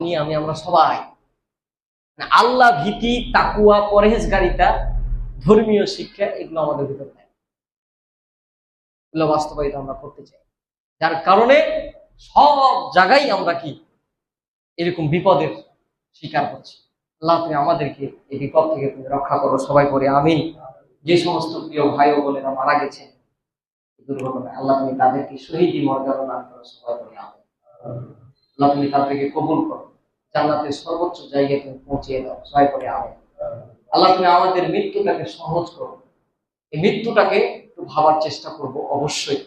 আমরা সবাই আল্লাহ ভীতি, তাকুয়া, পরহেজগারিতা, ধর্মীয় শিক্ষা এগুলো আমাদের ভিতরে নাই। এগুলো বাস্তবায়িত আমরা করতে চাই, যার কারণে সব জায়গায় আমরা কি এরকম বিপদের শিকার করছি। আল্লাহ তুমি আমাদেরকে এই বিপদ থেকে তুমি রক্ষা করো, সবাই করে আমিন। যে সমস্ত প্রিয় ভাই ও বোনেরা মারা গেছে দুর্ঘটনায়, আল্লাহ তুমি তাদেরকে শহীদি মর্যাদা দান করো, সবাই করে আমিন। আল্লাহ তুমি তাদেরকে কবুল করো, জান্নাতের সর্বোচ্চ জায়গায় তুমি পৌঁছিয়ে দাও, সবাই করে আমিন। আল্লাহ তুমি আমাদের মৃত্যুটাকে সহজ করো। এই মৃত্যুটাকে একটু ভাবার চেষ্টা করব অবশ্যই।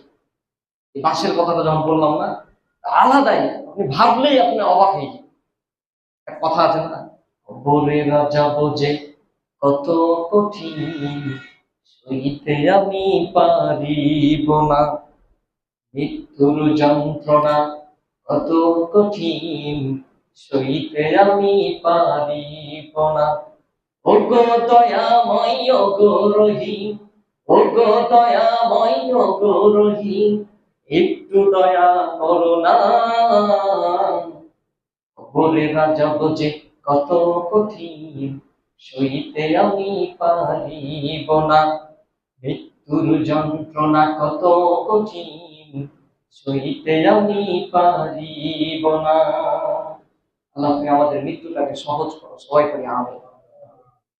এই বাসের কথাটা যখন বললাম না, আলাদাই, আপনি ভাবলেই আপনি অবাক হয়ে যাবেন। একটা কথা আছে না, বলে না যাব যে কত কঠিন, সইতে আমি পারিব না, মৃত্যুর যন্ত্রণা কত কঠিন, সইতে আমি পারিব না। ওগো দয়াময় ওগো রহিম, ওগো দয়াময় ওগো রহিম, একটু দয়া করো না। বলে না যাব যে কত কঠিন, সইতে আমি পারিব না, মৃত্যুর যন্ত্রণা কত কঠিন, সইতে আমি পারিব না। আল্লাহ তুমি আমাদের মৃত্যুটাকে সহজ করো, সবাই করি আমিন।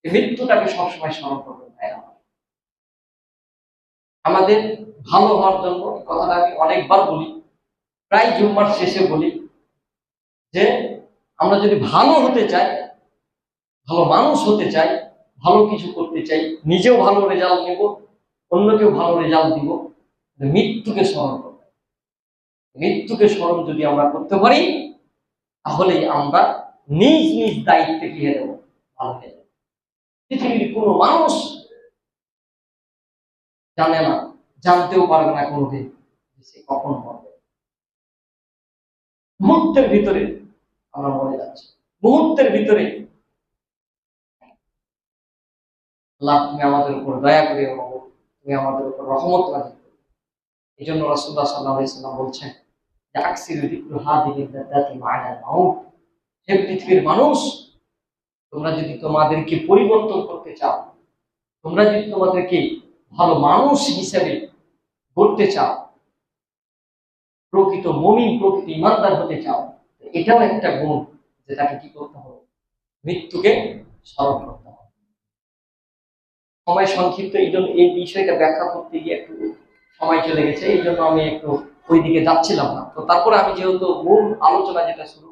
মৃত্যুটাকে সবসময় স্মরণ করবেন ভাই। আমাদের ভালো হওয়ার জন্য কথাটা আমি অনেকবার বলি, প্রায় জুম্মার শেষে বলি, যে আমরা যদি ভালো হতে চাই, ভালো মানুষ হতে চাই, ভালো কিছু করতে চাই, নিজেও ভালো রেজাল্ট নেব, অন্যকেও ভালো রেজাল্ট দিব, মৃত্যুকে স্মরণ করব। মৃত্যুকে স্মরণ যদি আমরা করতে পারি, তাহলেই আমরা নিজ নিজ দায়িত্বে গিয়ে দেবো, ভালো হয়ে যাবে। পৃথিবীর কোনো মানুষ জানে না, জানতেও পারবে না কোনোদিন সে কখন মরবে। মুহূর্তের ভিতরে আমরা মরে যাচ্ছি, মুহূর্তের ভিতরে। আল্লাহ তুমি আমাদের উপর দয়া করে, তুমি আমাদের উপর রহমত নাযিল করো। এই জন্য রাসূলুল্লাহ সাল্লাল্লাহু আলাইহি ওয়াসাল্লাম বলছেন যে আকসিরু যিকরু হাদিহি দাদাতি মা'আল মাউত। হে পৃথিবীর মানুষ, তোমরা যদি তোমাদেরকে পরিবর্তন করতে চাও, তোমরা যদি তোমাদেরকে ভালো মানুষ হিসেবে গড়তে চাও, প্রকৃত মুমিন, প্রকৃত ইমানদার হতে চাও, এটাও একটা গুণ, যেটাকে কি করতে হবে, মৃত্যুকে স্মরণ করতে হবে। সময় সংক্ষিপ্ত, এই জন্য এই বিষয়টা ব্যাখ্যা করতে গিয়ে একটু সময় চলে গেছে, এই জন্য আমি একটু ওই দিকে যাচ্ছিলাম না। তো তারপরে আমি যেহেতু মূল আলোচনা যেটা শুরু